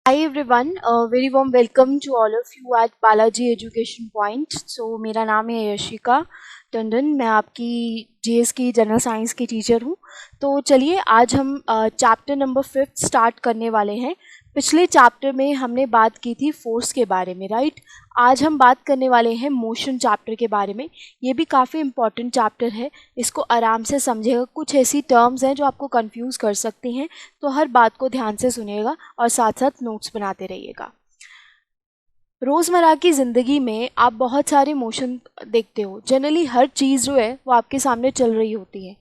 Hi everyone, very warm welcome to all of you at Balaji Education Point. So मेरा नाम है यशिका टंडन, मैं आपकी जीएस की जनरल साइंस की टीचर हूँ। तो चलिए आज हम चैप्टर नंबर 5 स्टार्ट करने वाले हैं। पिछले चैप्टर में हमने बात की थी फोर्स के बारे में, राइट। आज हम बात करने वाले हैं मोशन चैप्टर के बारे में। ये भी काफ़ी इम्पॉर्टेंट चैप्टर है, इसको आराम से समझिएगा। कुछ ऐसी टर्म्स हैं जो आपको कंफ्यूज कर सकती हैं, तो हर बात को ध्यान से सुनिएगा और साथ साथ नोट्स बनाते रहिएगा। रोज़मर्रा की ज़िंदगी में आप बहुत सारे मोशन देखते हो। जनरली हर चीज़ जो है वो आपके सामने चल रही होती है।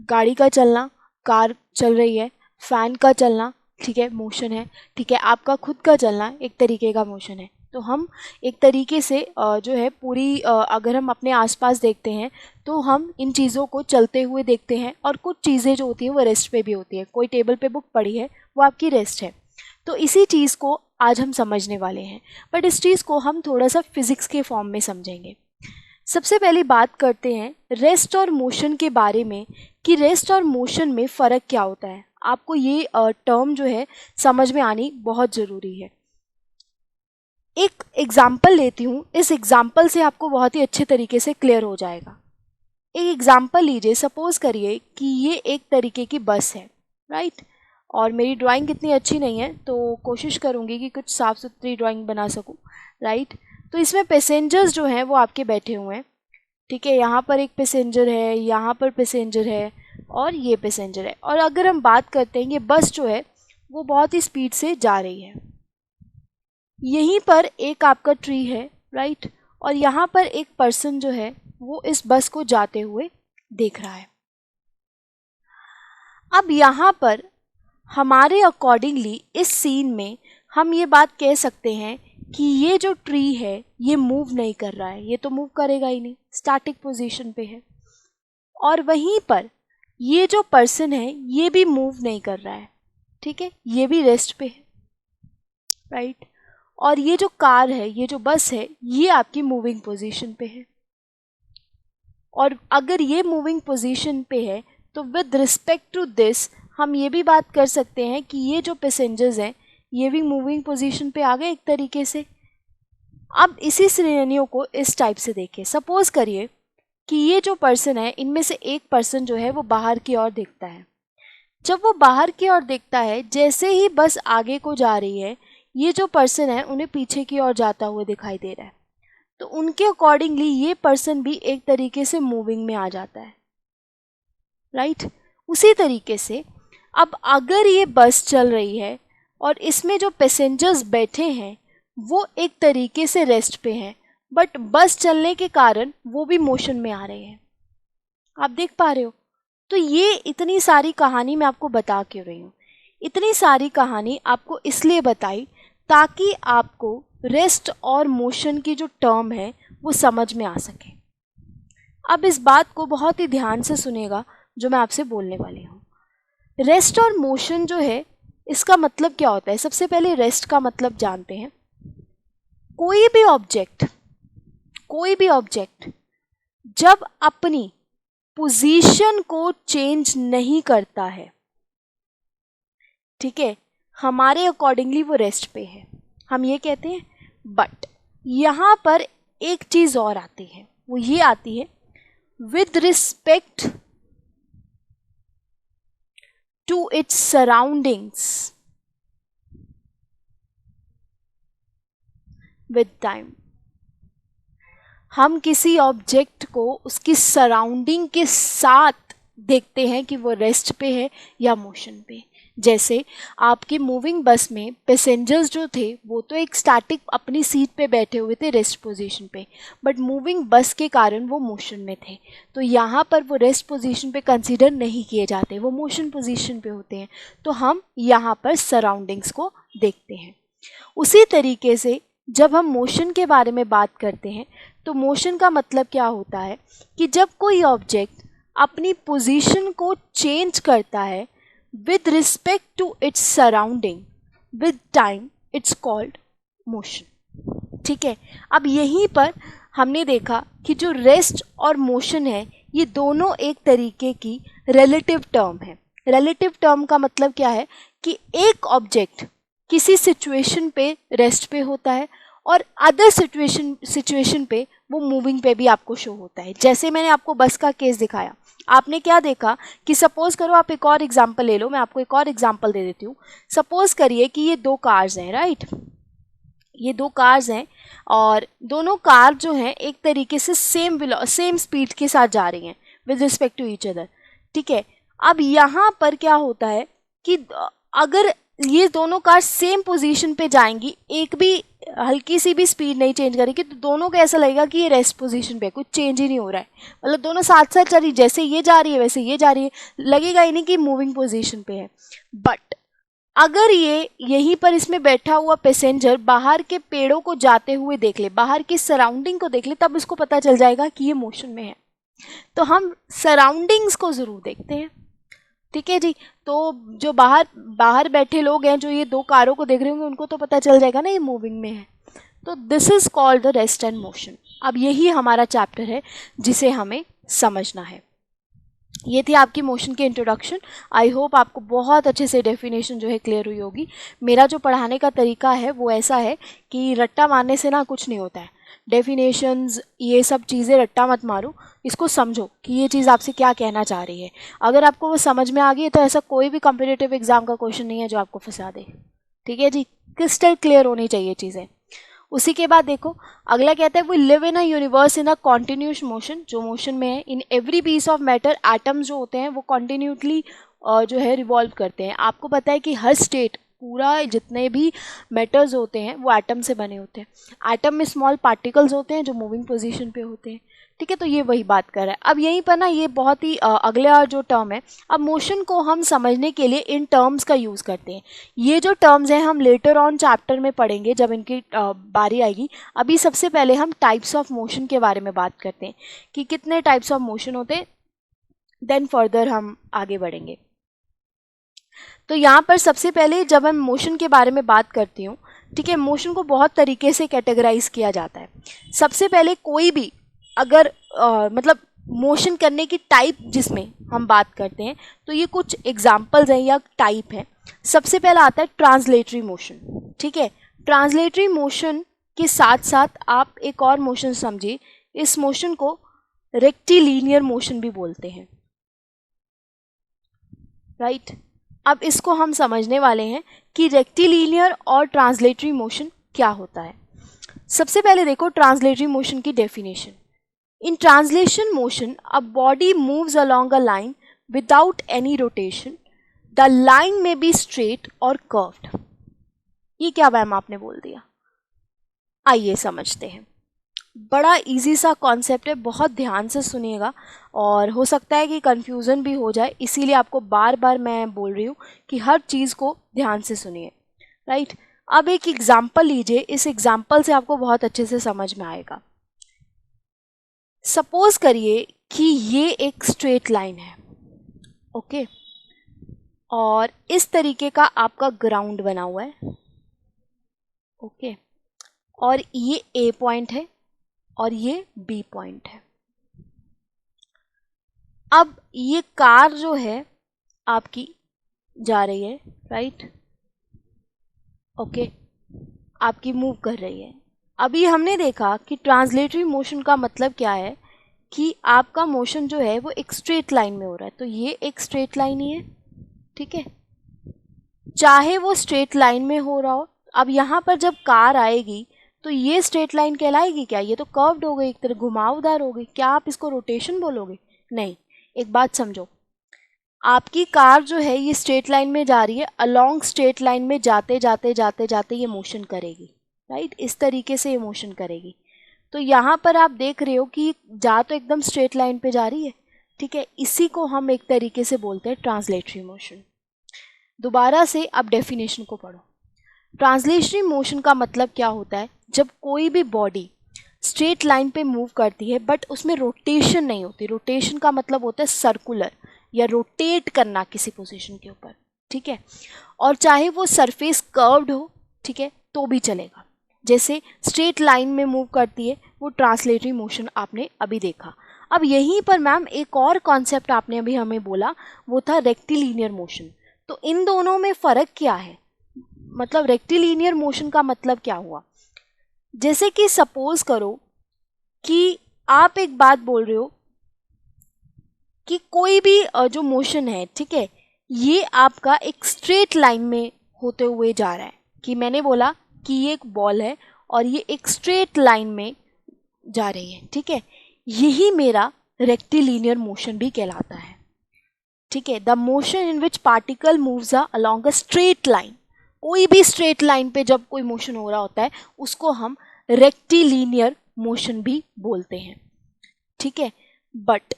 गाड़ी का चलना, कार चल रही है, फ़ैन का चलना, ठीक है, मोशन है। ठीक है, आपका खुद का चलना एक तरीके का मोशन है। तो हम एक तरीके से जो है पूरी अगर हम अपने आसपास देखते हैं तो हम इन चीज़ों को चलते हुए देखते हैं, और कुछ चीज़ें जो होती हैं वो रेस्ट पे भी होती है। कोई टेबल पे बुक पड़ी है, वो आपकी रेस्ट है। तो इसी चीज़ को आज हम समझने वाले हैं, बट इस चीज़ को हम थोड़ा सा फिज़िक्स के फॉर्म में समझेंगे। सबसे पहली बात करते हैं रेस्ट और मोशन के बारे में, कि रेस्ट और मोशन में फ़र्क क्या होता है। आपको ये टर्म जो है समझ में आनी बहुत ज़रूरी है। एक एग्जाम्पल लेती हूँ, इस एग्जाम्पल से आपको बहुत ही अच्छे तरीके से क्लियर हो जाएगा। एक एग्जाम्पल लीजिए, सपोज़ करिए कि ये एक तरीके की बस है, राइट। और मेरी ड्राइंग इतनी अच्छी नहीं है, तो कोशिश करूँगी कि कुछ साफ़ सुथरी ड्राइंग बना सकूँ, राइट। तो इसमें पैसेंजर्स जो हैं वो आपके बैठे हुए हैं, ठीक है। यहाँ पर एक पैसेंजर है, यहाँ पर पैसेंजर है, और ये पैसेंजर है। और अगर हम बात करते हैं, ये बस जो है वो बहुत ही स्पीड से जा रही है। यहीं पर एक आपका ट्री है, राइट। और यहाँ पर एक पर्सन जो है वो इस बस को जाते हुए देख रहा है। अब यहाँ पर हमारे अकॉर्डिंगली इस सीन में हम ये बात कह सकते हैं कि ये जो ट्री है ये मूव नहीं कर रहा है। ये तो मूव करेगा ही नहीं, स्टैटिक पोजीशन पे है। और वहीं पर ये जो पर्सन है ये भी मूव नहीं कर रहा है, ठीक है, ये भी रेस्ट पे है, राइट। और ये जो कार है, ये जो बस है, ये आपकी मूविंग पोजीशन पे है। और अगर ये मूविंग पोजीशन पे है तो विद रिस्पेक्ट टू दिस हम ये भी बात कर सकते हैं कि ये जो पैसेंजर्स हैं ये भी मूविंग पोजीशन पे आ गए एक तरीके से। अब इसी सिनेरियो को इस टाइप से देखिए। सपोज करिए कि ये जो पर्सन है, इनमें से एक पर्सन जो है वो बाहर की ओर देखता है। जब वो बाहर की ओर देखता है, जैसे ही बस आगे को जा रही है, ये जो पर्सन है उन्हें पीछे की ओर जाता हुआ दिखाई दे रहा है। तो उनके अकॉर्डिंगली ये पर्सन भी एक तरीके से मूविंग में आ जाता है, राइट। उसी तरीके से अब अगर ये बस चल रही है और इसमें जो पैसेंजर्स बैठे हैं वो एक तरीके से रेस्ट पे हैं, बट बस चलने के कारण वो भी मोशन में आ रहे हैं। आप देख पा रहे हो। तो ये इतनी सारी कहानी मैं आपको बता क्यों रही हूँ? इतनी सारी कहानी आपको इसलिए बताई ताकि आपको रेस्ट और मोशन की जो टर्म है वो समझ में आ सके। अब इस बात को बहुत ही ध्यान से सुनेगा जो मैं आपसे बोलने वाली हूँ। रेस्ट और मोशन जो है इसका मतलब क्या होता है? सबसे पहले रेस्ट का मतलब जानते हैं। कोई भी ऑब्जेक्ट जब अपनी पोजीशन को चेंज नहीं करता है, ठीक है, हमारे अकॉर्डिंगली वो रेस्ट पे है, हम ये कहते हैं। बट यहाँ पर एक चीज और आती है, वो ये आती है with respect to its surroundings with time. हम किसी ऑब्जेक्ट को उसकी सराउंडिंग के साथ देखते हैं कि वो रेस्ट पे है या मोशन पे। जैसे आपकी मूविंग बस में पैसेंजर्स जो थे वो तो एक स्टैटिक अपनी सीट पे बैठे हुए थे रेस्ट पोजीशन पे, बट मूविंग बस के कारण वो मोशन में थे। तो यहाँ पर वो रेस्ट पोजीशन पे कंसीडर नहीं किए जाते, वो मोशन पोजीशन पे होते हैं। तो हम यहाँ पर सराउंडिंग्स को देखते हैं। उसी तरीके से जब हम मोशन के बारे में बात करते हैं तो मोशन का मतलब क्या होता है कि जब कोई ऑब्जेक्ट अपनी पोजीशन को चेंज करता है with respect to its surrounding with time, it's called motion, ठीक है। अब यहीं पर हमने देखा कि जो रेस्ट और मोशन है ये दोनों एक तरीके की रिलेटिव टर्म है। रिलेटिव टर्म का मतलब क्या है कि एक ऑब्जेक्ट किसी सिचुएशन पे रेस्ट पे होता है और अदर सिचुएशन पे वो मूविंग पे भी आपको शो होता है। जैसे मैंने आपको बस का केस दिखाया, आपने क्या देखा कि सपोज करो, आप एक और एग्जांपल ले लो, मैं आपको एक और एग्जांपल दे देती हूँ। सपोज करिए कि ये दो कार्स हैं, राइट, ये दो कार्स हैं और दोनों कार जो हैं एक तरीके से सेम स्पीड के साथ जा रही हैं with respect to each other, ठीक है। अब यहाँ पर क्या होता है कि अगर ये दोनों कार सेम पोजीशन पे जाएंगी, एक भी हल्की सी भी स्पीड नहीं चेंज करेगी, तो दोनों को ऐसा लगेगा कि ये रेस्ट पोजीशन पे, कुछ चेंज ही नहीं हो रहा है, मतलब दोनों साथ साथ चल रही, जैसे ये जा रही है वैसे ये जा रही है, लगेगा ही नहीं कि मूविंग पोजीशन पे है। बट अगर ये यहीं पर इसमें बैठा हुआ पैसेंजर बाहर के पेड़ों को जाते हुए देख ले, बाहर की सराउंडिंग को देख ले, तब इसको पता चल जाएगा कि ये मोशन में है। तो हम सराउंडिंग्स को ज़रूर देखते हैं, ठीक है जी। तो जो बाहर बैठे लोग हैं, जो ये दो कारों को देख रहे होंगे, उनको तो पता चल जाएगा ना ये मूविंग में है। तो this is called the rest and motion. अब यही हमारा चैप्टर है जिसे हमें समझना है। ये थी आपकी मोशन की इंट्रोडक्शन। आई होप आपको बहुत अच्छे से डेफिनेशन जो है क्लियर हुई होगी। मेरा जो पढ़ाने का तरीका है वो ऐसा है कि रट्टा मारने से ना कुछ नहीं होता है। डेफिनेशंस, ये सब चीज़ें रट्टा मत मारो, इसको समझो कि ये चीज़ आपसे क्या कहना चाह रही है। अगर आपको वो समझ में आ गई तो ऐसा कोई भी कॉम्पिटिटिव एग्जाम का क्वेश्चन नहीं है जो आपको फंसा दे, ठीक है जी। क्रिस्टल क्लियर होनी चाहिए चीज़ें। उसी के बाद देखो अगला कहता है we live in a universe in a continuous motion, जो मोशन में है। In every piece of matter atoms जो होते हैं वो कॉन्टिन्यूटली जो है रिवॉल्व करते हैं। आपको पता है कि हर स्टेट, पूरा जितने भी मैटर्स होते हैं वो एटम से बने होते हैं। एटम में स्मॉल पार्टिकल्स होते हैं जो मूविंग पोजीशन पे होते हैं, ठीक है। तो ये वही बात कर रहा है। अब यहीं पर ना ये बहुत ही अगला जो टर्म है, अब मोशन को हम समझने के लिए इन टर्म्स का यूज़ करते हैं। ये जो टर्म्स हैं हम लेटर ऑन चैप्टर में पढ़ेंगे जब इनकी बारी आएगी। अभी सबसे पहले हम टाइप्स ऑफ मोशन के बारे में बात करते हैं कि कितने टाइप्स ऑफ मोशन होते हैं, देन फर्दर हम आगे बढ़ेंगे। तो यहाँ पर सबसे पहले जब हम मोशन के बारे में बात करती हूँ, ठीक है, मोशन को बहुत तरीके से कैटेगराइज किया जाता है। सबसे पहले कोई भी अगर मतलब मोशन करने की टाइप जिसमें हम बात करते हैं, तो ये कुछ एग्जाम्पल्स हैं या टाइप हैं। सबसे पहला आता है ट्रांसलेटरी मोशन, ठीक है। ट्रांसलेटरी मोशन के साथ साथ आप एक और मोशन समझिए, इस मोशन को रेक्टिलिनियर मोशन भी बोलते हैं, राइट। अब इसको हम समझने वाले हैं कि रेक्टिलिनियर और ट्रांसलेटरी मोशन क्या होता है। सबसे पहले देखो ट्रांसलेटरी मोशन की definition. In translation motion a body moves along a line without any rotation, the line में बी स्ट्रेट और कर्व्ड। ये क्या मैम आपने बोल दिया, आइए समझते हैं। बड़ा इजी सा कॉन्सेप्ट है, बहुत ध्यान से सुनिएगा और हो सकता है कि कन्फ्यूज़न भी हो जाए, इसीलिए आपको बार बार मैं बोल रही हूँ कि हर चीज़ को ध्यान से सुनिए, राइट। अब एक एग्जाम्पल लीजिए, इस एग्जाम्पल से आपको बहुत अच्छे से समझ में आएगा। सपोज करिए कि ये एक स्ट्रेट लाइन है, ओके, और इस तरीके का आपका ग्राउंड बना हुआ है, ओके, और ये ए पॉइंट है और ये बी पॉइंट है। अब ये कार जो है आपकी जा रही है, राइट, ओके, आपकी मूव कर रही है। अभी हमने देखा कि ट्रांसलेटरी मोशन का मतलब क्या है कि आपका मोशन जो है वो एक स्ट्रेट लाइन में हो रहा है, तो ये एक स्ट्रेट लाइन ही है, ठीक है, चाहे वो स्ट्रेट लाइन में हो रहा हो। अब यहाँ पर जब कार आएगी तो ये स्ट्रेट लाइन कहलाएगी क्या, ये तो कर्व्ड हो गई, एक तरह घुमावदार हो गई, क्या आप इसको रोटेशन बोलोगे, नहीं। एक बात समझो, आपकी कार जो है ये स्ट्रेट लाइन में जा रही है, अलोंग स्ट्रेट लाइन में जाते जाते जाते जाते ये मोशन करेगी, राइट, इस तरीके से ये मोशन करेगी। तो यहाँ पर आप देख रहे हो कि जा तो एकदम स्ट्रेट लाइन पे जा रही है, ठीक है, इसी को हम एक तरीके से बोलते हैं ट्रांसलेटरी मोशन। दोबारा से आप डेफिनेशन को पढ़ो। ट्रांसलेटरी मोशन का मतलब क्या होता है, जब कोई भी बॉडी स्ट्रेट लाइन पे मूव करती है बट उसमें रोटेशन नहीं होती। रोटेशन का मतलब होता है सर्कुलर या रोटेट करना किसी पोजीशन के ऊपर, ठीक है, और चाहे वो सरफेस कर्व्ड हो, ठीक है, तो भी चलेगा। जैसे स्ट्रेट लाइन में मूव करती है वो ट्रांसलेटरी मोशन आपने अभी देखा। अब यहीं पर मैम एक और कॉन्सेप्ट आपने अभी हमें बोला, वो था रेक्टिलिनियर मोशन। तो इन दोनों में फ़र्क क्या है, मतलब रेक्टिलिनियर मोशन का मतलब क्या हुआ, जैसे कि सपोज करो कि आप एक बात बोल रहे हो कि कोई भी जो मोशन है, ठीक है, ये आपका एक स्ट्रेट लाइन में होते हुए जा रहा है, कि मैंने बोला कि ये एक बॉल है और ये एक स्ट्रेट लाइन में जा रही है, ठीक है, यही मेरा रेक्टिलिनियर मोशन भी कहलाता है, ठीक है। The motion in which particle moves along a straight line, कोई भी स्ट्रेट लाइन पे जब कोई मोशन हो रहा होता है उसको हम रेक्टिलिनियर मोशन भी बोलते हैं, ठीक है। बट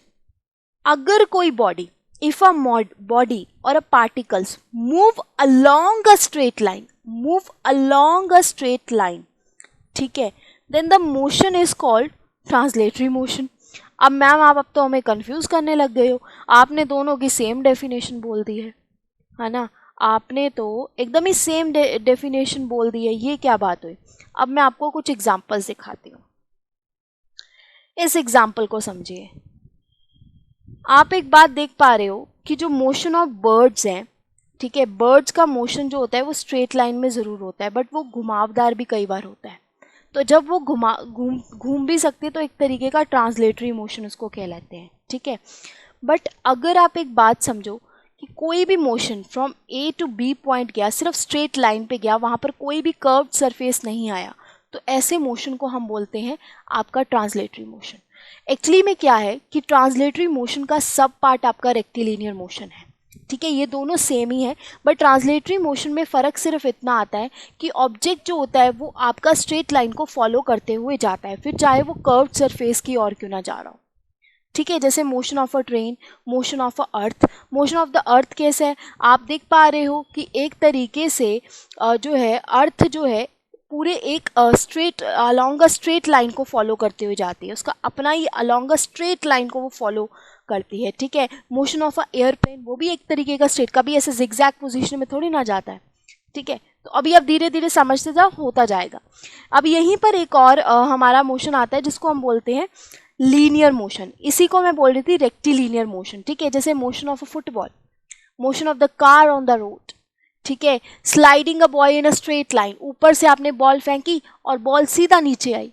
अगर कोई body, if a body or a particles move along a straight line, move along a straight line, ठीक है, then the motion is called translatory motion. अब मैम आप अब तो हमें कंफ्यूज करने लग गए हो, आपने दोनों की सेम डेफिनेशन बोल दी है ना, आपने तो एकदम ही सेम डेफिनेशन बोल दी है, ये क्या बात हुई। अब मैं आपको कुछ एग्जांपल्स दिखाती हूँ, इस एग्जांपल को समझिए। आप एक बात देख पा रहे हो कि जो मोशन ऑफ बर्ड्स हैं, ठीक है, बर्ड्स का मोशन जो होता है वो स्ट्रेट लाइन में ज़रूर होता है, बट वो घुमावदार भी कई बार होता है। तो जब वो घूम भी सकते हैं तो एक तरीके का ट्रांसलेटरी मोशन उसको कहलाते हैं, ठीक है। बट अगर आप एक बात समझो कि कोई भी motion from A to B point गया, सिर्फ स्ट्रेट लाइन पे गया, वहाँ पर कोई भी कर्व्ड सरफेस नहीं आया, तो ऐसे मोशन को हम बोलते हैं आपका ट्रांसलेटरी मोशन। एक्चुअली में क्या है कि ट्रांसलेटरी मोशन का सब पार्ट आपका रेक्टिलिनियर मोशन है, ठीक है, ये दोनों सेम ही है, बट ट्रांसलेटरी मोशन में फ़र्क सिर्फ इतना आता है कि ऑब्जेक्ट जो होता है वो आपका स्ट्रेट लाइन को फॉलो करते हुए जाता है, फिर चाहे वो कर्व्ड सरफेस की ओर क्यों ना जा रहा हो, ठीक है। जैसे motion of a train, motion of a earth, motion of the earth कैसे है, आप देख पा रहे हो कि एक तरीके से जो है अर्थ जो है पूरे एक straight along a straight line को फॉलो करते हुए जाती है, उसका अपना ही अलोंग अ स्ट्रेट लाइन को वो फॉलो करती है, ठीक है। मोशन ऑफ अ एयरप्लेन, वो भी एक तरीके का स्ट्रेट, कभी ऐसे जिगजैग पोजीशन में थोड़ी ना जाता है, ठीक है। तो अभी आप धीरे धीरे समझते जाओ, होता जाएगा। अब यहीं पर एक और हमारा मोशन आता है जिसको हम बोलते हैं लीनियर मोशन, इसी को मैं बोल रही थी रेक्टिलिनियर मोशन, ठीक है। जैसे motion of a football, motion of the car on the road, ठीक है, sliding a boy in a straight line, ऊपर से आपने बॉल फेंकी और बॉल सीधा नीचे आई,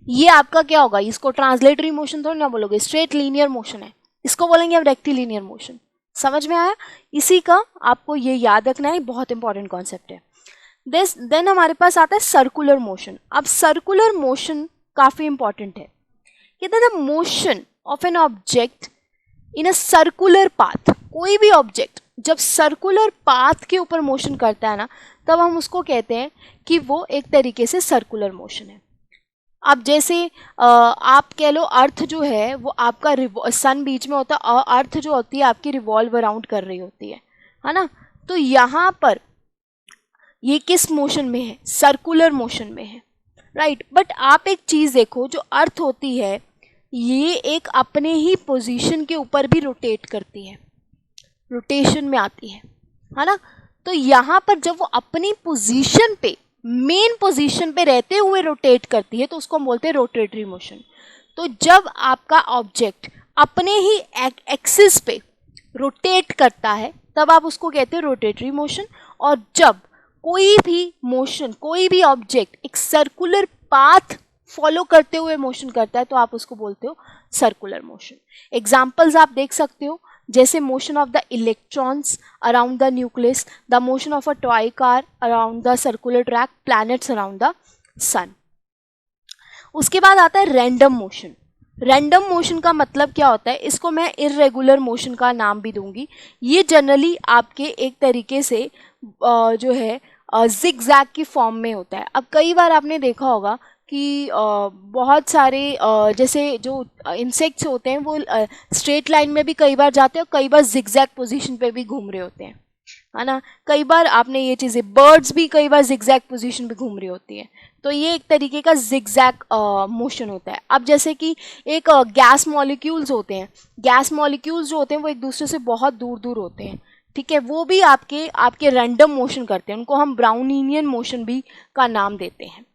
ये आपका क्या होगा, इसको ट्रांसलेटरी मोशन थोड़ी ना बोलोगे, स्ट्रेट लीनियर मोशन है, इसको बोलेंगे हम रेक्टिलिनियर मोशन। समझ में आया, इसी का आपको ये याद रखना है, बहुत इंपॉर्टेंट कॉन्सेप्ट है। देन हमारे पास आता है सर्कुलर मोशन। अब सर्कुलर मोशन काफी इंपॉर्टेंट है, कहते हैं the motion of an object in a circular path, कोई भी ऑब्जेक्ट जब सर्कुलर पाथ के ऊपर मोशन करता है ना, तब हम उसको कहते हैं कि वो एक तरीके से सर्कुलर मोशन है। अब जैसे आप कह लो अर्थ जो है वो आपका सन बीच में होता है, अर्थ जो होती है आपकी रिवॉल्व अराउंड कर रही होती है ना, तो यहाँ पर ये किस मोशन में है, सर्कुलर मोशन में है, राइट। बट आप एक चीज़ देखो, जो अर्थ होती है ये एक अपने ही पोजीशन के ऊपर भी रोटेट करती है, रोटेशन में आती है ना। तो यहाँ पर जब वो अपनी पोजीशन पे, मेन पोजीशन पे रहते हुए रोटेट करती है तो उसको हम बोलते हैं रोटेटरी मोशन। तो जब आपका ऑब्जेक्ट अपने ही एक्सिस पे रोटेट करता है तब आप उसको कहते हैं रोटेटरी मोशन, और जब कोई भी मोशन, कोई भी ऑब्जेक्ट एक सर्कुलर पाथ फॉलो करते हुए मोशन करता है तो आप उसको बोलते हो सर्कुलर मोशन। एग्जाम्पल्स आप देख सकते हो, जैसे motion of the electrons around the nucleus, the motion of a toy car around the circular track, planets around the sun. उसके बाद आता है रैंडम मोशन। रैंडम मोशन का मतलब क्या होता है, इसको मैं इर्रेगुलर मोशन का नाम भी दूंगी। ये जनरली आपके एक तरीके से जो है जिगजैग की फॉर्म में होता है। अब कई बार आपने देखा होगा कि बहुत सारे जैसे जो इंसेक्ट्स होते हैं वो स्ट्रेट लाइन में भी कई बार जाते हैं और कई बार जिगजैग पोजीशन पे भी घूम रहे होते हैं, है ना। कई बार आपने ये चीज़ें, बर्ड्स भी कई बार जिगजैग पोजीशन पे घूम रही होती है, तो ये एक तरीके का जिगजैग मोशन होता है। अब जैसे कि एक गैस मॉलिक्यूल्स होते हैं, गैस मॉलिक्यूल्स जो होते हैं वो एक दूसरे से बहुत दूर दूर होते हैं, ठीक है, वो भी आपके रैंडम मोशन करते हैं, उनको हम ब्राउनिनियन मोशन भी का नाम देते हैं,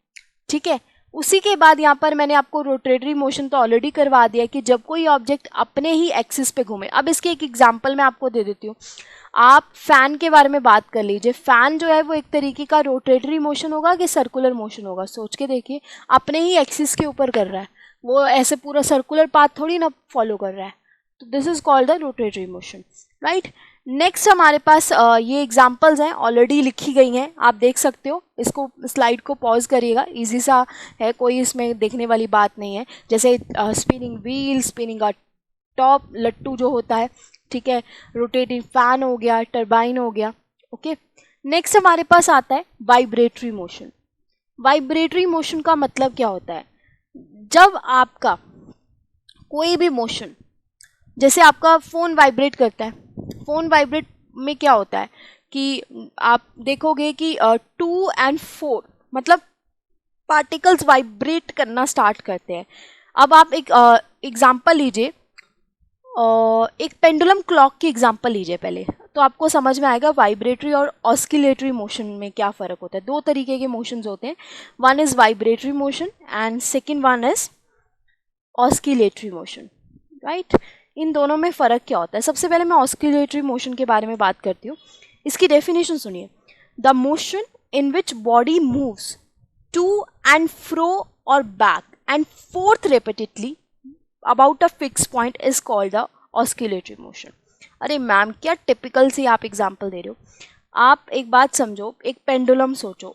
ठीक है। उसी के बाद यहाँ पर मैंने आपको रोटेटरी मोशन तो ऑलरेडी करवा दिया कि जब कोई ऑब्जेक्ट अपने ही एक्सिस पे घूमे। अब इसके एक एग्जांपल मैं आपको दे देती हूँ। आप फैन के बारे में बात कर लीजिए, फैन जो है वो एक तरीके का रोटेटरी मोशन होगा कि सर्कुलर मोशन होगा, सोच के देखिए, अपने ही एक्सिस के ऊपर कर रहा है, वो ऐसे पूरा सर्कुलर पाथ थोड़ी ना फॉलो कर रहा है, तो this is called the rotatory motion, right. Next हमारे पास ये एग्जांपल्स हैं, ऑलरेडी लिखी गई हैं, आप देख सकते हो, इसको स्लाइड को पॉज करिएगा, इजी सा है, कोई इसमें देखने वाली बात नहीं है, जैसे स्पिनिंग व्हील, स्पिनिंग अ टॉप, लट्टू जो होता है, ठीक है, रोटेटिंग फैन हो गया, टरबाइन हो गया, ओके। नेक्स्ट हमारे पास आता है वाइब्रेटरी मोशन। वाइब्रेटरी मोशन का मतलब क्या होता है, जब आपका कोई भी मोशन, जैसे आपका फ़ोन वाइब्रेट करता है, फ़ोन वाइब्रेट में क्या होता है कि आप देखोगे कि 2 and 4 मतलब पार्टिकल्स वाइब्रेट करना स्टार्ट करते हैं। अब आप एक एग्जांपल लीजिए, एक पेंडुलम क्लॉक की एग्जांपल लीजिए पहले, तो आपको समझ में आएगा वाइब्रेटरी और ऑस्किलेटरी मोशन में क्या फ़र्क होता है। दो तरीके के मोशंस होते हैं, one is vibratory motion and second one is oscillatory motion, right. इन दोनों में फ़र्क क्या होता है, सबसे पहले मैं ऑस्किलेटरी मोशन के बारे में बात करती हूँ। इसकी डेफिनेशन सुनिए, the motion in which body moves to and fro or back and forth repeatedly about a fix point is called the oscillatory motion. अरे मैम क्या टिपिकल सी आप एग्जाम्पल दे रहे हो, आप एक बात समझो, एक पेंडुलम सोचो,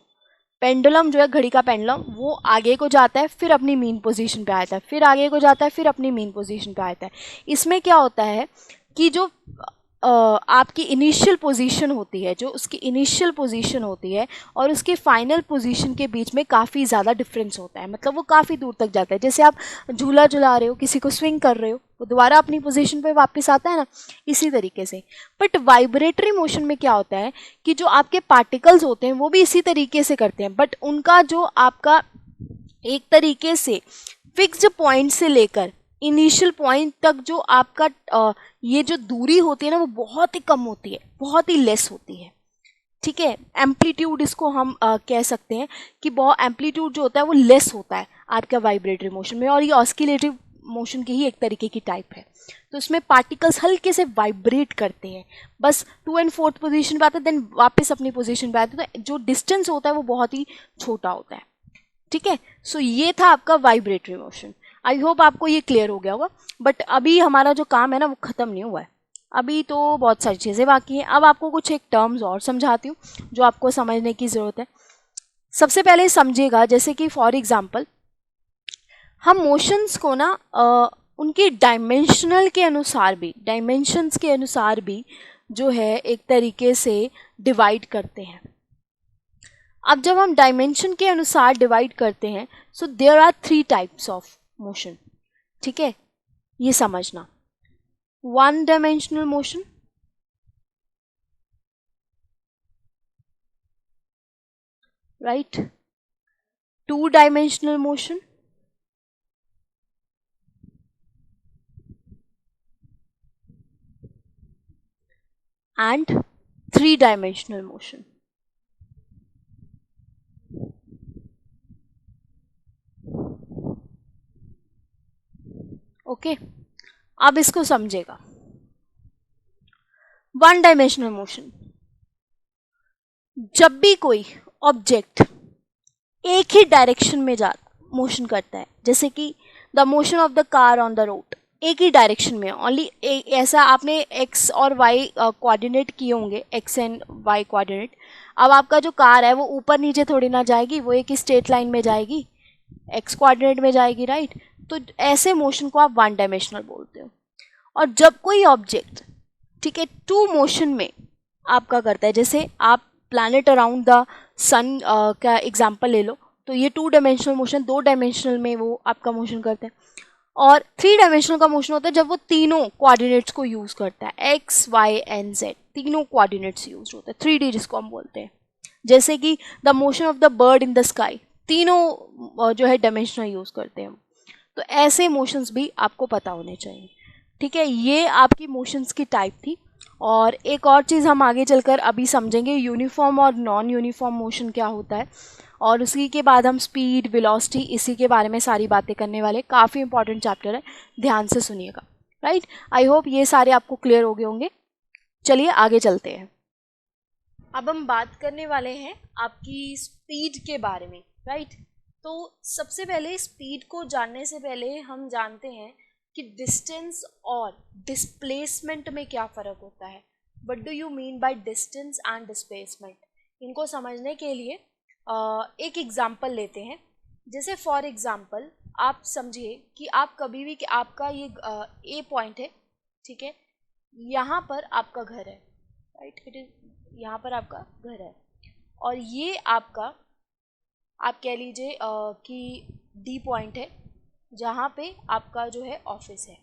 पेंडुलम जो है घड़ी का पेंडुलम, वो आगे को जाता है फिर अपनी मीन पोजीशन पे आता है, फिर आगे को जाता है फिर अपनी मीन पोजीशन पे आता है। इसमें क्या होता है कि जो आपकी इनिशियल पोजीशन होती है, जो उसकी इनिशियल पोजीशन होती है और उसकी फाइनल पोजीशन के बीच में काफ़ी ज़्यादा डिफरेंस होता है, मतलब वो काफ़ी दूर तक जाता है। जैसे आप झूला झुला रहे हो, किसी को स्विंग कर रहे हो, वो दोबारा अपनी पोजीशन पे वापस आता है ना, इसी तरीके से। बट वाइब्रेटरी मोशन में क्या होता है कि जो आपके पार्टिकल्स होते हैं वो भी इसी तरीके से करते हैं, बट उनका जो आपका एक तरीके से फिक्स्ड पॉइंट से लेकर इनिशियल पॉइंट तक जो आपका ये जो दूरी होती है ना, वो बहुत ही कम होती है, बहुत ही लेस होती है, ठीक है। एम्पलीट्यूड इसको हम कह सकते हैं कि बहुत एम्पलीट्यूड जो होता है वो लेस होता है आपका वाइब्रेटरी मोशन में, और ये ऑस्किलेटरी मोशन की ही एक तरीके की टाइप है। तो इसमें पार्टिकल्स हल्के से वाइब्रेट करते हैं, बस 2 and 4 पोजीशन पे आते हैं, देन वापस अपनी पोजीशन पे आते हैं, तो जो डिस्टेंस होता है वो बहुत ही छोटा होता है, ठीक है। सो ये था आपका वाइब्रेटरी मोशन। आई होप आपको ये क्लियर हो गया होगा, बट अभी हमारा जो काम है ना वो ख़त्म नहीं हुआ है, अभी तो बहुत सारी चीज़ें बाकी हैं। अब आपको कुछ एक टर्म्स और समझाती हूँ जो आपको समझने की ज़रूरत है। सबसे पहले समझिएगा, जैसे कि फॉर एग्जांपल हम मोशंस को ना उनकी डायमेंशनल के अनुसार भी, डायमेंशंस के अनुसार भी जो है एक तरीके से डिवाइड करते हैं। अब जब हम डायमेंशन के अनुसार डिवाइड करते हैं, so there are 3 types of motion, ठीक है, ये समझना। 1 dimensional motion, right, 2 dimensional motion, and 3 dimensional motion. Okay, अब इसको समझेगा। 1 डायमेंशनल मोशन, जब भी कोई ऑब्जेक्ट एक ही डायरेक्शन में मोशन करता है, जैसे कि the motion of the car on the road, एक ही डायरेक्शन में ओनली, ऐसा आपने एक्स और वाई कोऑर्डिनेट किए होंगे, एक्स एंड वाई कोऑर्डिनेट। अब आपका जो कार है वो ऊपर नीचे थोड़ी ना जाएगी, वो एक ही स्ट्रेट लाइन में जाएगी, एक्स कोऑर्डिनेट में जाएगी, राइट। तो ऐसे मोशन को आप 1 डायमेंशनल बोलते हो। और जब कोई ऑब्जेक्ट, ठीक है, 2 मोशन में आपका करता है, जैसे आप प्लैनेट अराउंड द सन का एग्जांपल ले लो, तो ये 2 डायमेंशनल मोशन, 2 डायमेंशनल में वो आपका मोशन करते हैं। और 3 डायमेंशनल का मोशन होता है जब वो तीनों कोऑर्डिनेट्स को यूज़ करता है, एक्स वाई एंड जेड, तीनों कोऑर्डिनेट्स यूज होते हैं, 3D जिसको हम बोलते हैं। जैसे कि the motion of the bird in the sky, तीनों जो है डायमेंशनल यूज़ करते हैं। तो ऐसे मोशंस भी आपको पता होने चाहिए, ठीक है। ये आपकी मोशंस की टाइप थी। और एक और चीज़ हम आगे चलकर अभी समझेंगे, यूनिफॉर्म और नॉन यूनिफॉर्म मोशन क्या होता है, और उसी के बाद हम स्पीड, वेलोसिटी, इसी के बारे में सारी बातें करने वाले। काफ़ी इंपॉर्टेंट चैप्टर है, ध्यान से सुनिएगा, राइट। आई होप ये सारे आपको क्लियर हो गए होंगे। चलिए आगे चलते हैं। अब हम बात करने वाले हैं आपकी स्पीड के बारे में, राइट। तो सबसे पहले स्पीड को जानने से पहले हम जानते हैं कि डिस्टेंस और डिस्प्लेसमेंट में क्या फ़र्क होता है। What do you mean by distance and displacement? इनको समझने के लिए एक एग्जांपल लेते हैं। जैसे फॉर एग्जांपल आप समझिए कि आप कभी भी कि आपका ये ए पॉइंट है, ठीक है, यहाँ पर आपका घर है, राइट, इट इज यहाँ पर आपका घर है, और ये आपका आप कह लीजिए कि डी पॉइंट है जहाँ पे आपका जो है ऑफिस है।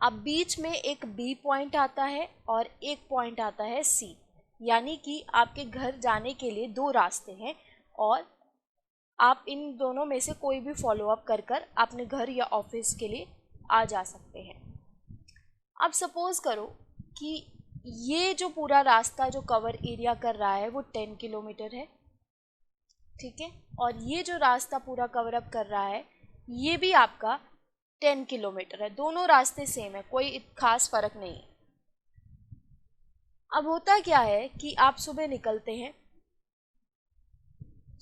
अब बीच में एक बी पॉइंट आता है और एक पॉइंट आता है सी, यानी कि आपके घर जाने के लिए दो रास्ते हैं और आप इन दोनों में से कोई भी फॉलो अप कर कर अपने घर या ऑफिस के लिए आ जा सकते हैं। अब सपोज करो कि ये जो पूरा रास्ता जो कवर एरिया कर रहा है वो 10 किलोमीटर है, ठीक है, और ये जो रास्ता पूरा कवर अप कर रहा है ये भी आपका 10 किलोमीटर है। दोनों रास्ते सेम है, कोई खास फर्क नहीं है। अब होता क्या है कि आप सुबह निकलते हैं,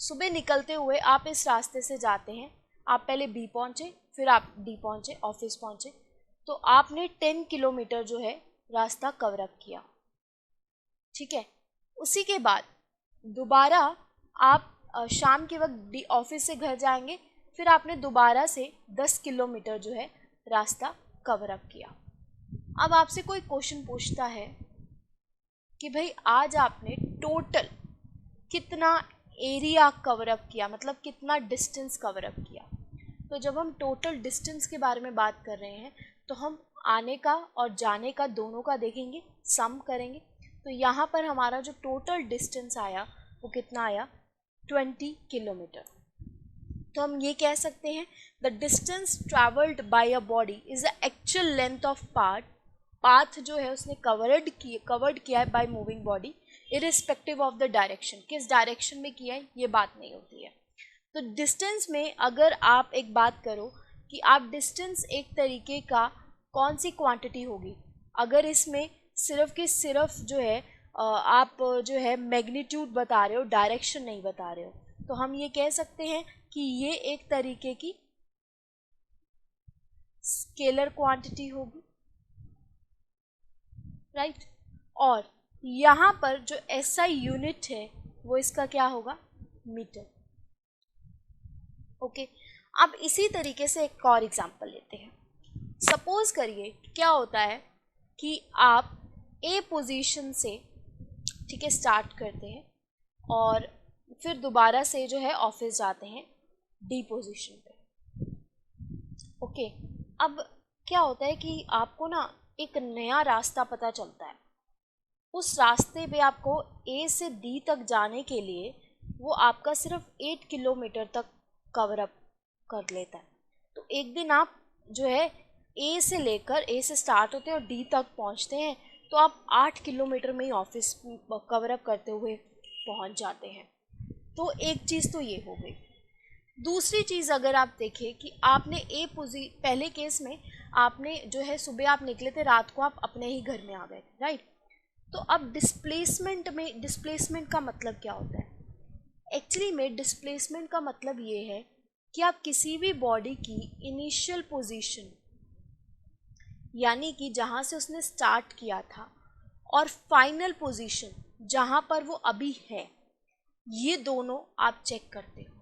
सुबह निकलते हुए आप इस रास्ते से जाते हैं, आप पहले बी पहुंचे, फिर आप डी पहुंचे, ऑफिस पहुंचे, तो आपने 10 किलोमीटर जो है रास्ता कवर अप किया, ठीक है। उसी के बाद दोबारा आप शाम के वक्त ऑफिस से घर जाएंगे, फिर आपने दोबारा से 10 किलोमीटर जो है रास्ता कवर अप किया। अब आपसे कोई क्वेश्चन पूछता है कि भाई आज आपने टोटल कितना एरिया कवर अप किया, मतलब कितना डिस्टेंस कवर अप किया। तो जब हम टोटल डिस्टेंस के बारे में बात कर रहे हैं तो हम आने का और जाने का दोनों का देखेंगे, सम करेंगे। तो यहाँ पर हमारा जो टोटल डिस्टेंस आया वो कितना आया, 20 किलोमीटर। तो हम ये कह सकते हैं the distance travelled bye a body is the actual length of path जो है उसने कवर्ड किया है by moving body irrespective of the direction. किस डायरेक्शन में किया है ये बात नहीं होती है। तो डिस्टेंस में अगर आप एक बात करो कि आप डिस्टेंस एक तरीके का कौन सी क्वांटिटी होगी, अगर इसमें सिर्फ कि सिर्फ जो है आप जो है मैग्नीट्यूड बता रहे हो, डायरेक्शन नहीं बता रहे हो, तो हम ये कह सकते हैं कि ये एक तरीके की स्केलर क्वांटिटी होगी, राइट। और यहाँ पर जो एसआई यूनिट है वो इसका क्या होगा, मीटर, ओके। अब इसी तरीके से एक और एग्जांपल लेते हैं। सपोज करिए क्या होता है कि आप ए पोजीशन से, ठीक है, स्टार्ट करते हैं और फिर दोबारा से जो है ऑफिस जाते हैं डी पोजीशन पे, ओके। अब क्या होता है कि आपको ना एक नया रास्ता पता चलता है, उस रास्ते पे आपको ए से डी तक जाने के लिए वो आपका सिर्फ 8 किलोमीटर तक कवर अप कर लेता है। तो एक दिन आप जो है ए से लेकर, ए से स्टार्ट होते हैं और डी तक पहुंचते हैं, तो आप 8 किलोमीटर में ही ऑफिस कवर अप करते हुए पहुंच जाते हैं। तो एक चीज़ तो ये हो गई। दूसरी चीज़ अगर आप देखें कि आपने पहले केस में आपने जो है सुबह आप निकले थे, रात को आप अपने ही घर में आ गए, राइट। तो अब डिस्प्लेसमेंट में, डिस्प्लेसमेंट का मतलब क्या होता है? एक्चुअली में डिस्प्लेसमेंट का मतलब ये है कि आप किसी भी बॉडी की इनिशियल पोजीशन, यानी कि जहाँ से उसने स्टार्ट किया था, और फाइनल पोजीशन जहाँ पर वो अभी है, ये दोनों आप चेक करते हो।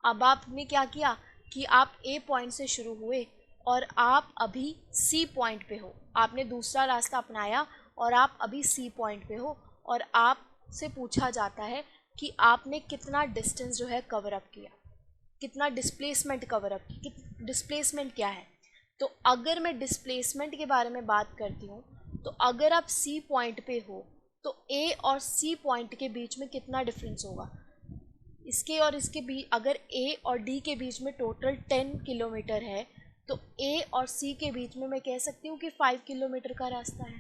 अब आपने क्या किया कि आप ए पॉइंट से शुरू हुए और आप अभी सी पॉइंट पे हो, आपने दूसरा रास्ता अपनाया और आप अभी सी पॉइंट पे हो, और आपसे पूछा जाता है कि आपने कितना डिस्टेंस जो है कवर अप किया, कितना डिस्प्लेसमेंट कवर अप की, डिस्प्लेसमेंट क्या है। तो अगर मैं डिस्प्लेसमेंट के बारे में बात करती हूँ तो अगर आप सी पॉइंट पे हो तो ए और सी पॉइंट के बीच में कितना डिफरेंस होगा, इसके और इसके बीच, अगर ए और डी के बीच में टोटल 10 किलोमीटर है तो ए और सी के बीच में मैं कह सकती हूँ कि 5 किलोमीटर का रास्ता है।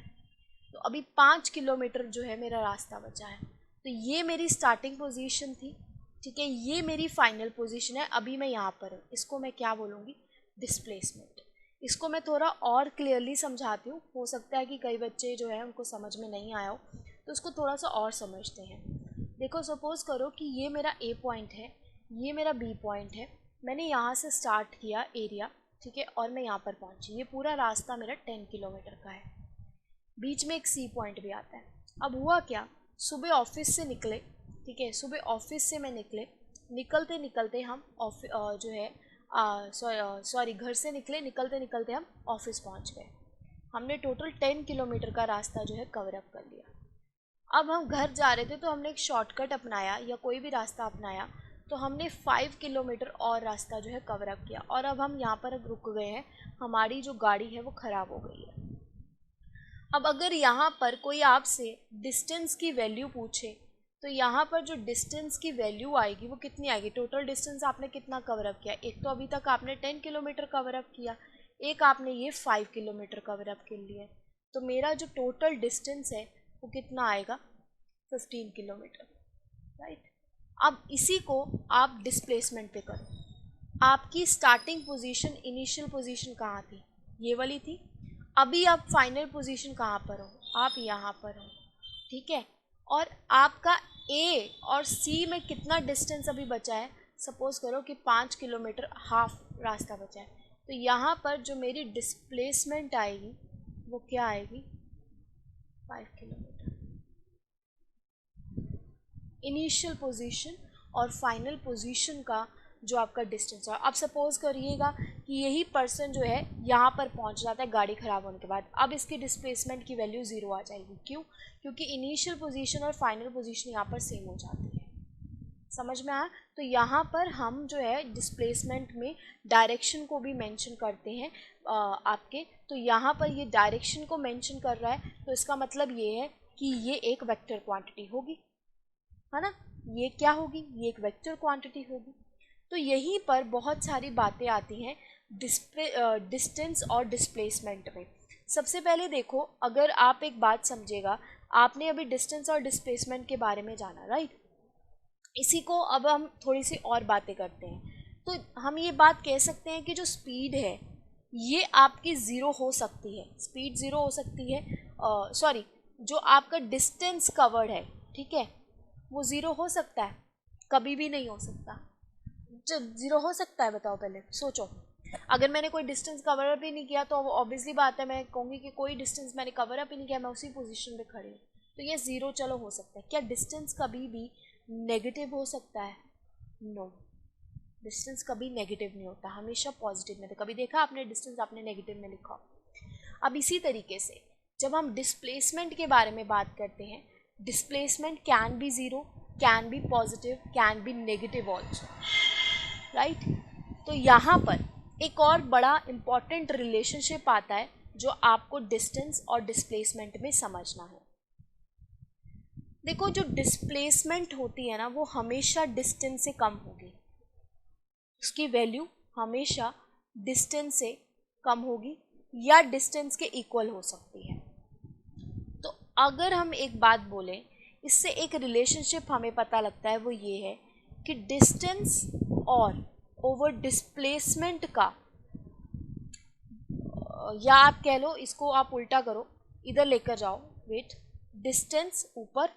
तो अभी 5 किलोमीटर जो है मेरा रास्ता बचा है। तो ये मेरी स्टार्टिंग पोजीशन थी, ठीक है, ये मेरी फाइनल पोजीशन है, अभी मैं यहाँ पर हूँ, इसको मैं क्या बोलूँगी, डिस्प्लेसमेंट। इसको मैं थोड़ा और क्लियरली समझाती हूँ, हो सकता है कि कई बच्चे जो है उनको समझ में नहीं आया हो, तो उसको थोड़ा सा और समझते हैं। देखो सपोज़ करो कि ये मेरा ए पॉइंट है, ये मेरा बी पॉइंट है, मैंने यहाँ से स्टार्ट किया एरिया, ठीक है, और मैं यहाँ पर पहुँची। ये पूरा रास्ता मेरा 10 किलोमीटर का है। बीच में एक सी पॉइंट भी आता है। अब हुआ क्या, सुबह ऑफिस से निकले, ठीक है, सुबह ऑफिस से मैं निकलते निकलते हम जो है घर से निकलते निकलते हम ऑफिस पहुंच गए। हमने टोटल 10 किलोमीटर का रास्ता जो है कवर अप कर लिया। अब हम घर जा रहे थे तो हमने एक शॉर्टकट अपनाया या कोई भी रास्ता अपनाया, तो हमने 5 किलोमीटर और रास्ता जो है कवर अप किया, और अब हम यहाँ पर रुक गए हैं, हमारी जो गाड़ी है वो ख़राब हो गई है। अब अगर यहाँ पर कोई आपसे डिस्टेंस की वैल्यू पूछे, तो यहाँ पर जो डिस्टेंस की वैल्यू आएगी वो कितनी आएगी, टोटल डिस्टेंस आपने कितना कवर अप किया। एक तो अभी तक आपने 10 किलोमीटर कवर अप किया, एक आपने ये 5 किलोमीटर कवर अप कर लिया, तो मेरा जो टोटल डिस्टेंस है वो कितना आएगा, 15 किलोमीटर, राइट। अब इसी को आप डिस्प्लेसमेंट पे करो। आपकी स्टार्टिंग पोजीशन, इनिशियल पोजीशन कहाँ थी, ये वाली थी। अभी आप फाइनल पोजीशन कहाँ पर हो, आप यहाँ पर हो, ठीक है। और आपका ए और सी में कितना डिस्टेंस अभी बचा है, सपोज करो कि 5 किलोमीटर हाफ रास्ता बचा है, तो यहाँ पर जो मेरी डिस्प्लेसमेंट आएगी वो क्या आएगी, 5 किलोमीटर। इनिशियल पोजीशन और फाइनल पोजीशन का जो आपका डिस्टेंस है। अब सपोज करिएगा कि यही पर्सन जो है यहाँ पर पहुँच जाता है गाड़ी ख़राब होने के बाद, अब इसकी डिस्प्लेसमेंट की वैल्यू 0 आ जाएगी। क्यों, क्योंकि इनिशियल पोजीशन और फाइनल पोजीशन यहाँ पर सेम हो जाती है। समझ में आया। तो यहाँ पर हम जो है डिस्प्लेसमेंट में डायरेक्शन को भी मेंशन करते हैं आपके, तो यहाँ पर ये डायरेक्शन को मेंशन कर रहा है, तो इसका मतलब ये है कि ये एक वेक्टर क्वांटिटी होगी, है ना। ये क्या होगी, ये एक वेक्टर क्वांटिटी होगी। तो यहीं पर बहुत सारी बातें आती हैं डिस्टेंस और डिस्प्लेसमेंट में। सबसे पहले देखो, अगर आप एक बात समझेगा, आपने अभी डिस्टेंस और डिस्प्लेसमेंट के बारे में जाना, राइट। इसी को अब हम थोड़ी सी और बातें करते हैं। तो हम ये बात कह सकते हैं कि जो स्पीड है ये आपकी ज़ीरो हो सकती है, स्पीड ज़ीरो हो सकती है, सॉरी, जो आपका डिस्टेंस कवर्ड है, ठीक है, वो ज़ीरो हो सकता है, कभी भी नहीं हो सकता। जब ज़ीरो हो सकता है, बताओ पहले सोचो। अगर मैंने कोई डिस्टेंस कवर अप ही नहीं किया तो ऑब्वियसली बात है, मैं कहूँगी कि कोई डिस्टेंस मैंने कवर अप ही नहीं किया, मैं उसी पोजीशन पे खड़ी हूँ, तो ये ज़ीरो चलो हो सकता है। क्या डिस्टेंस कभी भी नेगेटिव हो सकता है? नो, डिस्टेंस कभी नेगेटिव नहीं होता, हमेशा पॉजिटिव में। तो कभी देखा आपने डिस्टेंस आपने नेगेटिव में लिखा? अब इसी तरीके से जब हम डिस्प्लेसमेंट के बारे में बात करते हैं, displacement can be zero, can be positive, can be negative also, right. तो यहाँ पर एक और बड़ा इम्पॉर्टेंट रिलेशनशिप आता है जो आपको डिस्टेंस और डिस्प्लेसमेंट में समझना है। देखो, जो डिस्प्लेसमेंट होती है ना, वो हमेशा डिस्टेंस से कम होगी, उसकी वैल्यू हमेशा डिस्टेंस से कम होगी या डिस्टेंस के इक्वल हो सकती है। तो अगर हम एक बात बोलें, इससे एक रिलेशनशिप हमें पता लगता है, वो ये है कि डिस्टेंस और ओवर डिस्प्लेसमेंट का, या आप कह लो इसको आप उल्टा करो, इधर लेकर जाओ, वेट, डिस्टेंस ऊपर,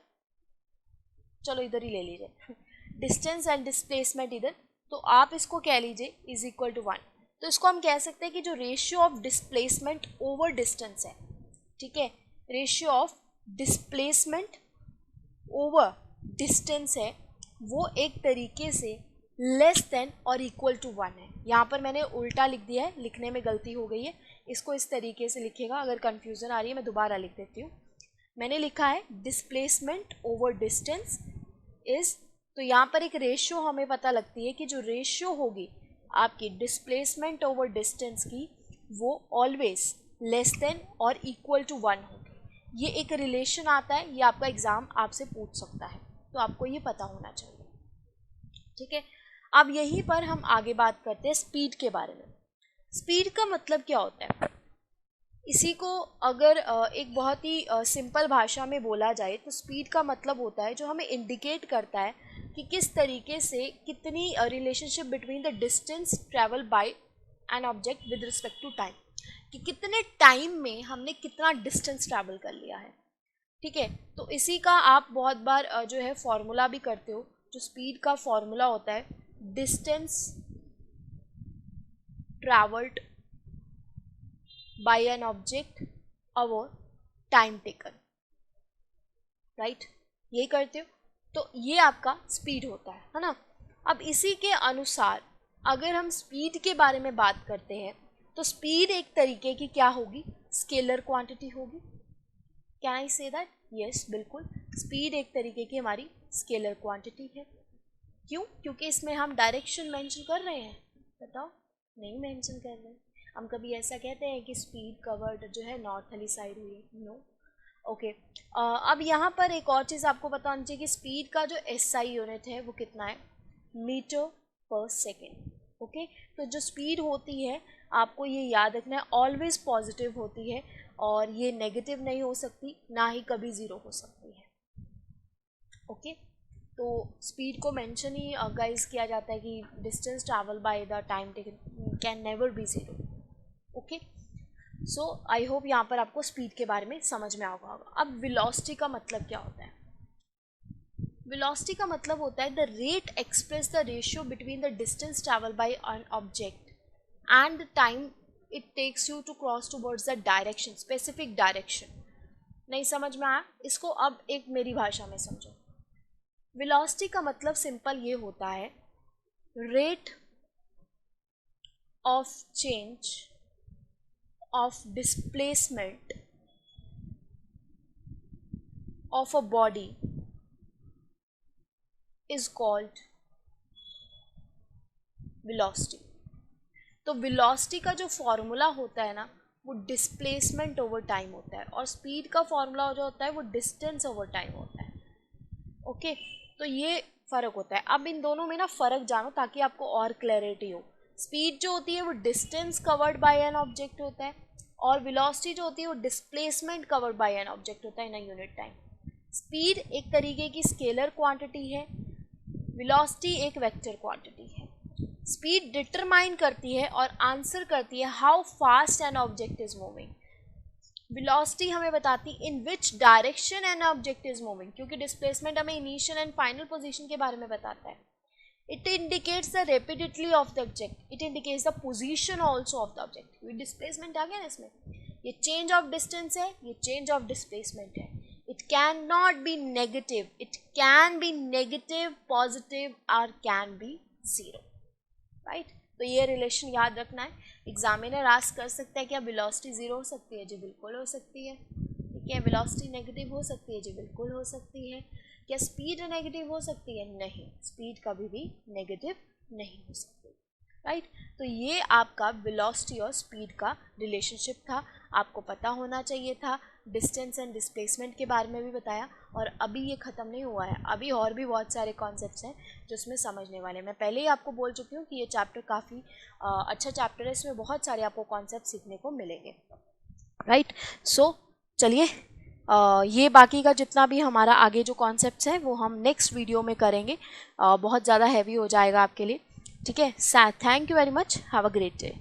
चलो इधर ही ले लीजिए, डिस्टेंस एंड डिस्प्लेसमेंट इधर, तो आप इसको कह लीजिए इज इक्वल टू 1। तो इसको हम कह सकते हैं कि जो ratio of displacement over distance है, ठीक है, ratio of displacement over distance है, वो एक तरीके से लेस देन और इक्वल टू 1 है। यहाँ पर मैंने उल्टा लिख दिया है, लिखने में गलती हो गई है, इसको इस तरीके से लिखेगा। अगर कंफ्यूजन आ रही है मैं दोबारा लिख देती हूँ। मैंने लिखा है डिस्प्लेसमेंट ओवर डिस्टेंस इज, तो यहाँ पर एक रेशियो हमें पता लगती है कि जो रेशियो होगी आपकी डिस्प्लेसमेंट ओवर डिस्टेंस की, वो ऑलवेज लेस देन और इक्वल टू 1 होगी। ये एक रिलेशन आता है, ये आपका एग्जाम आपसे पूछ सकता है, तो आपको ये पता होना चाहिए, ठीक है। अब यहीं पर हम आगे बात करते हैं स्पीड के बारे में। स्पीड का मतलब क्या होता है, इसी को अगर एक बहुत ही सिंपल भाषा में बोला जाए तो स्पीड का मतलब होता है जो हमें इंडिकेट करता है कि किस तरीके से कितनी relationship between the distance travel by an object with respect to time. कि कितने टाइम में हमने कितना डिस्टेंस ट्रैवल कर लिया है, ठीक है। तो इसी का आप बहुत बार जो है फॉर्मूला भी करते हो, जो स्पीड का फॉर्मूला होता है distance travelled bye an object over time taken, right, ये करते हो। तो ये आपका स्पीड होता है ना। अब इसी के अनुसार अगर हम स्पीड के बारे में बात करते हैं तो स्पीड एक तरीके की क्या होगी, स्केलर क्वांटिटी होगी। Can I say that? Yes, बिल्कुल, स्पीड एक तरीके की हमारी स्केलर क्वांटिटी है। क्यों? क्योंकि इसमें हम डायरेक्शन मेंशन कर रहे हैं, बताओ, नहीं मेंशन कर रहे हैं। हम कभी ऐसा कहते हैं कि स्पीड कवर्ड जो है नॉर्थ वाली साइड हुई, नो। ओके, अब यहाँ पर एक और चीज़ आपको पता होनी चाहिए कि स्पीड का जो एसआई यूनिट है वो कितना है, मीटर पर सेकेंड। ओके, तो जो स्पीड होती है आपको ये याद रखना है, ऑलवेज पॉजिटिव होती है और ये नेगेटिव नहीं हो सकती, ना ही कभी ज़ीरो हो सकती है। ओके, तो स्पीड को मेंशन ही गाइस किया जाता है कि distance travel by the time taken can never be zero. Okay, so I hope यहाँ पर आपको स्पीड के बारे में समझ में आ गया होगा। अब वेलोसिटी का मतलब क्या होता है? वेलोसिटी का मतलब होता है the rate express the ratio between the distance travel by an object and the time it takes you to cross towards the direction, specific direction. नहीं समझ में आया? इसको अब एक मेरी भाषा में समझो। वेलोसिटी का मतलब सिंपल ये होता है, rate of change of displacement of a body is called velocity। तो velocity का जो फॉर्मूला होता है ना वो डिस्प्लेसमेंट ओवर टाइम होता है और स्पीड का फॉर्मूला जो होता है वो डिस्टेंस ओवर टाइम होता है। ओके, तो ये फ़र्क होता है। अब इन दोनों में ना फ़र्क जानो ताकि आपको और क्लैरिटी हो। स्पीड जो होती है वो distance covered by an object होता है और वेलोसिटी जो होती है वो displacement covered by an object होता है in a unit time. Speed एक तरीके की स्केलर क्वांटिटी है, वेलोसिटी एक वेक्टर क्वांटिटी है। स्पीड डिटरमाइन करती है और आंसर करती है how fast an object is moving. Velocity हमें बताती है in which direction an object is moving, क्योंकि डिस्प्लेसमेंट हमें इनिशियल एंड फाइनल पोजीशन के बारे में बताता है। It indicates the rapidity of the object. It indicates the position also of the object. ये displacement आ गया ना इसमें, ये change of distance है, ये change of displacement है। It cannot be negative. It can be negative, positive or can be zero. Right? तो ये रिलेशन याद रखना है। एग्जामिनर आस्क कर सकता है क्या वेलोसिटी ज़ीरो हो सकती है? जी बिल्कुल हो सकती है। ठीक है, वेलोसिटी नेगेटिव हो सकती है? जी बिल्कुल हो सकती है। क्या स्पीड नेगेटिव हो सकती है? नहीं, स्पीड कभी भी नेगेटिव नहीं हो सकती, राइट। तो ये आपका वेलोसिटी और स्पीड का रिलेशनशिप था, आपको पता होना चाहिए था। डिस्टेंस एंड डिस्प्लेसमेंट के बारे में भी बताया और अभी ये ख़त्म नहीं हुआ है, अभी और भी बहुत सारे कॉन्सेप्ट्स हैं जो इसमें समझने वाले। मैं पहले ही आपको बोल चुकी हूँ कि ये चैप्टर काफ़ी अच्छा चैप्टर है, इसमें बहुत सारे आपको कॉन्सेप्ट सीखने को मिलेंगे, राइट। सो चलिए, ये बाकी का जितना भी हमारा आगे जो कॉन्सेप्ट्स हैं वो हम नेक्स्ट वीडियो में करेंगे, बहुत ज़्यादा हैवी हो जाएगा आपके लिए, ठीक है। Thank you very much, have a great day.